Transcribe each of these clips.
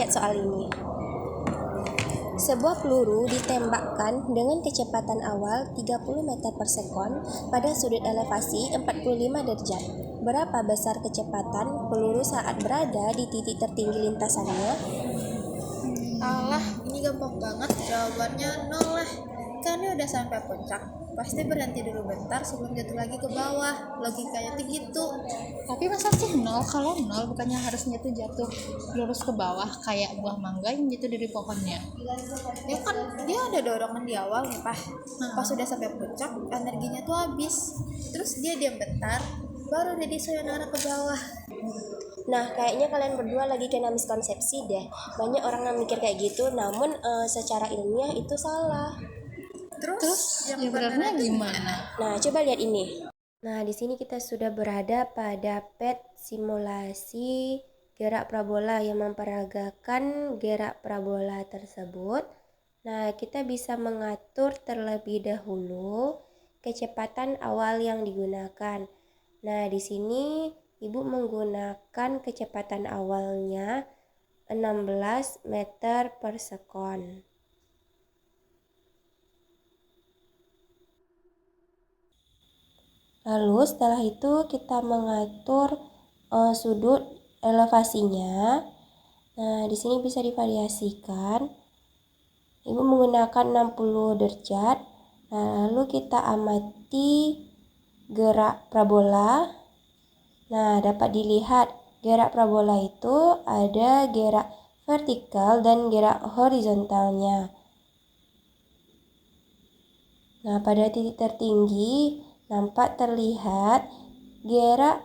lihat soal ini. Sebuah peluru ditembakkan dengan kecepatan awal 30 meter per sekon pada sudut elevasi 45 derajat. Berapa besar kecepatan peluru saat berada di titik tertinggi lintasannya? Alah, ini gampang banget. Jawabannya nol lah. Karena udah sampai puncak, pasti berhenti dulu bentar sebelum jatuh lagi ke bawah. Logikanya tuh gitu. Tapi masa sih nol? Kalau nol bukannya harusnya tuh jatuh lurus ke bawah kayak buah mangga yang jatuh dari pohonnya. Ya kan, dia ada dorongan di awal nih, Pak. Pas udah sampai puncak, energinya tuh habis. Terus dia diam bentar, baru jadi sayonara ke bawah. Nah, kayaknya kalian berdua lagi kena miskonsepsi deh. Banyak orang yang mikir kayak gitu, namun secara ilmiah itu salah. Terus yang ya benernya bener itu gimana? Nah, coba lihat ini. Nah, di sini kita sudah berada pada PET simulasi gerak parabola yang memperagakan gerak parabola tersebut. Nah, kita bisa mengatur terlebih dahulu kecepatan awal yang digunakan. Nah, di sini Ibu menggunakan kecepatan awalnya 16 meter per sekon. Lalu setelah itu kita mengatur sudut elevasinya. Nah, di sini bisa divariasikan. Ibu menggunakan 60 derajat. Nah, lalu kita amati gerak parabola. Nah, dapat dilihat gerak parabola itu ada gerak vertikal dan gerak horizontalnya. Nah, pada titik tertinggi nampak terlihat gerak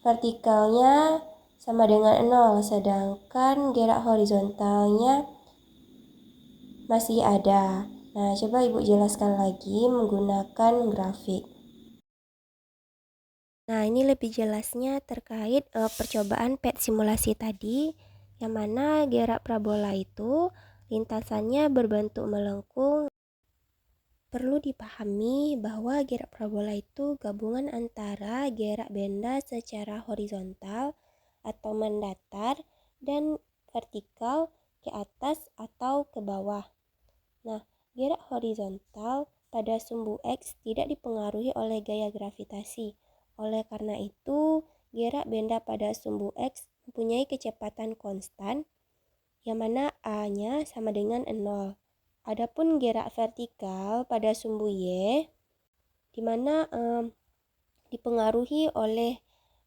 vertikalnya sama dengan 0, sedangkan gerak horizontalnya masih ada. Nah, coba Ibu jelaskan lagi menggunakan grafik. Nah, ini lebih jelasnya terkait percobaan PET simulasi tadi, yang mana gerak parabola itu lintasannya berbentuk melengkung. Perlu dipahami bahwa gerak parabola itu gabungan antara gerak benda secara horizontal atau mendatar dan vertikal ke atas atau ke bawah. Nah, gerak horizontal pada sumbu X tidak dipengaruhi oleh gaya gravitasi. Oleh karena itu, gerak benda pada sumbu X mempunyai kecepatan konstan, yang mana A-nya sama dengan 0. Adapun gerak vertikal pada sumbu Y, di mana dipengaruhi oleh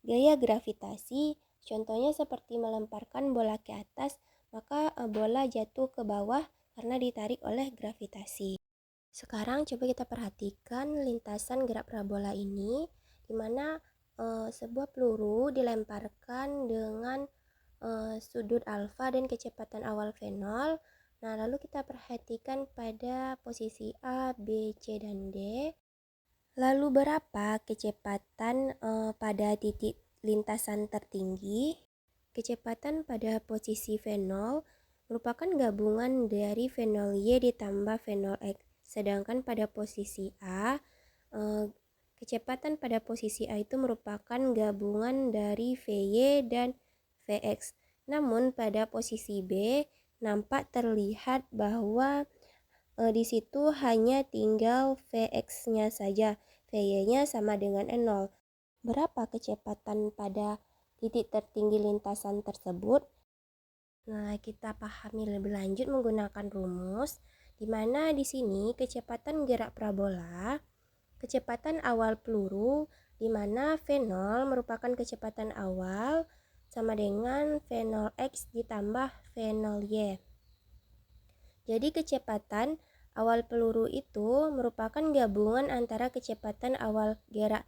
gaya gravitasi, contohnya seperti melemparkan bola ke atas, maka bola jatuh ke bawah karena ditarik oleh gravitasi. Sekarang coba kita perhatikan lintasan gerak parabola ini, di mana sebuah peluru dilemparkan dengan sudut alfa dan kecepatan awal V0. Nah, lalu kita perhatikan pada posisi A, B, C, dan D. Lalu berapa kecepatan pada titik lintasan tertinggi? Kecepatan pada posisi V0 merupakan gabungan dari V0Y ditambah V0X. Sedangkan pada posisi A, kecepatan pada posisi A itu merupakan gabungan dari Vy dan Vx. Namun pada posisi B nampak terlihat bahwa di situ hanya tinggal Vx-nya saja. Vy-nya sama dengan 0. Berapa kecepatan pada titik tertinggi lintasan tersebut? Nah, kita pahami lebih lanjut menggunakan rumus, di mana di sini kecepatan gerak parabola, kecepatan awal peluru, di mana V0 merupakan kecepatan awal sama dengan V0x ditambah V0y. Jadi kecepatan awal peluru itu merupakan gabungan antara kecepatan awal gerak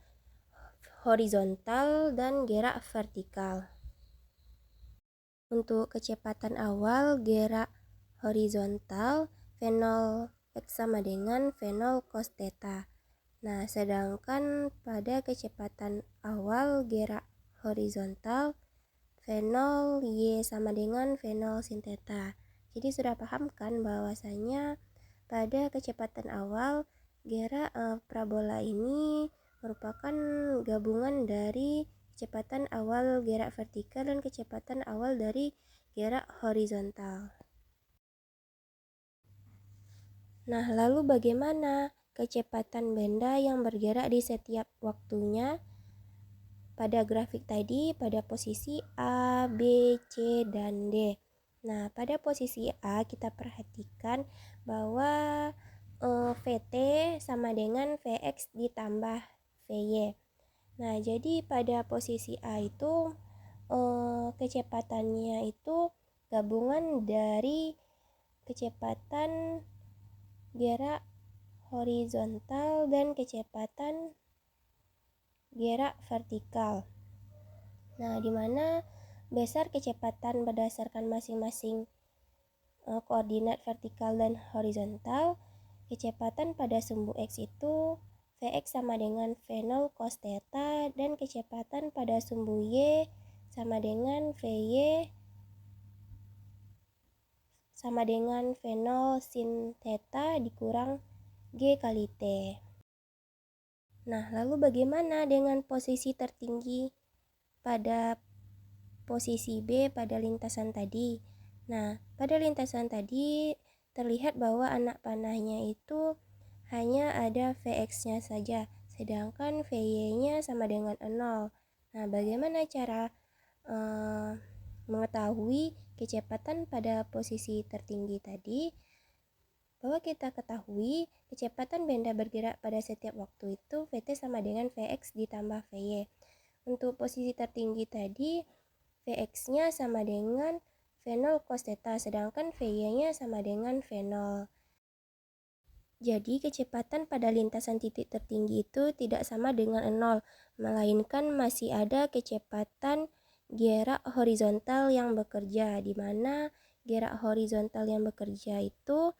horizontal dan gerak vertikal. Untuk kecepatan awal gerak horizontal, V0 X sama dengan V0 cos theta. Nah, sedangkan pada kecepatan awal gerak horizontal, V0 Y sama dengan V0 sin theta. Jadi sudah paham kan bahwasanya pada kecepatan awal gerak parabola ini merupakan gabungan dari kecepatan awal gerak vertikal dan kecepatan awal dari bergerak horizontal. Nah, lalu bagaimana kecepatan benda yang bergerak di setiap waktunya? Pada grafik tadi pada posisi A, B, C, dan D. Nah, pada posisi A kita perhatikan bahwa VT sama dengan Vx ditambah Vy. Nah, jadi pada posisi A itu kecepatannya itu gabungan dari kecepatan gerak horizontal dan kecepatan gerak vertikal. Nah, di mana besar kecepatan berdasarkan masing-masing koordinat vertikal dan horizontal. Kecepatan pada sumbu X itu Vx sama dengan V0 cos theta, dan kecepatan pada sumbu Y sama dengan Vy sama dengan V0 sin theta dikurang G kali T. Nah, lalu bagaimana dengan posisi tertinggi pada posisi B pada lintasan tadi? Nah, pada lintasan tadi terlihat bahwa anak panahnya itu hanya ada Vx-nya saja, sedangkan Vy-nya sama dengan 0. Nah, bagaimana cara mengetahui kecepatan pada posisi tertinggi tadi? Bahwa kita ketahui kecepatan benda bergerak pada setiap waktu itu Vt sama dengan Vx ditambah Vy. Untuk posisi tertinggi tadi Vx-nya sama dengan V0 cos theta, sedangkan Vy-nya sama dengan V0. Jadi kecepatan pada lintasan titik tertinggi itu tidak sama dengan 0, melainkan masih ada kecepatan gerak horizontal yang bekerja, di mana gerak horizontal yang bekerja itu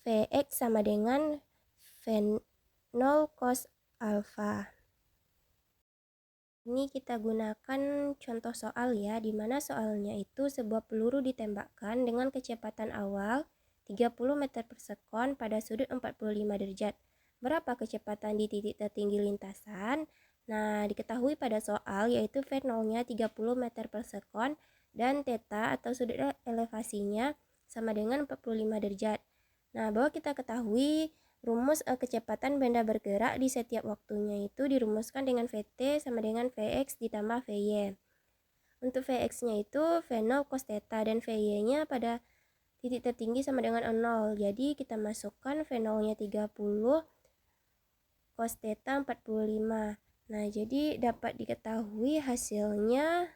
Vx sama dengan V0 cos alfa. Ini kita gunakan contoh soal ya, di mana soalnya itu sebuah peluru ditembakkan dengan kecepatan awal 30 meter per sekon pada sudut 45 derajat. Berapa kecepatan di titik tertinggi lintasan? Nah, diketahui pada soal yaitu V0-nya 30 meter per sekon dan theta atau sudut elevasinya sama dengan 45 derajat. Nah, bahwa kita ketahui rumus kecepatan benda bergerak di setiap waktunya itu dirumuskan dengan Vt sama dengan Vx ditambah Vy. Untuk Vx-nya itu V0 cos theta dan Vy-nya pada titik tertinggi sama dengan 0. Jadi kita masukkan V0-nya 30, cos theta 45. Nah, jadi dapat diketahui hasilnya.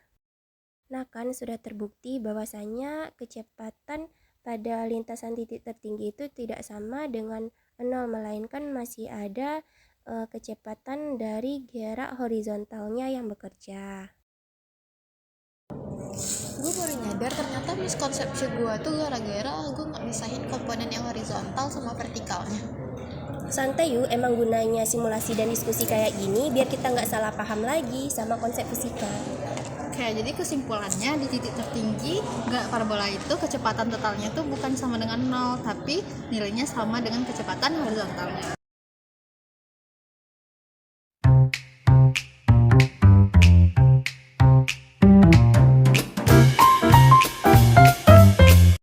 Nah, kan sudah terbukti bahwasanya kecepatan pada lintasan titik tertinggi itu tidak sama dengan 0, melainkan masih ada kecepatan dari gerak horizontalnya yang bekerja. Gue baru nyadar ternyata miskonsepsi gue tuh gara-gara gue nggak misahin komponen yang horizontal sama vertikalnya. Santai yuk, emang gunanya simulasi dan diskusi kayak gini biar kita nggak salah paham lagi sama konsep fisika. Oke, jadi kesimpulannya di titik tertinggi gerak parabola itu kecepatan totalnya tuh bukan sama dengan 0, tapi nilainya sama dengan kecepatan horizontalnya.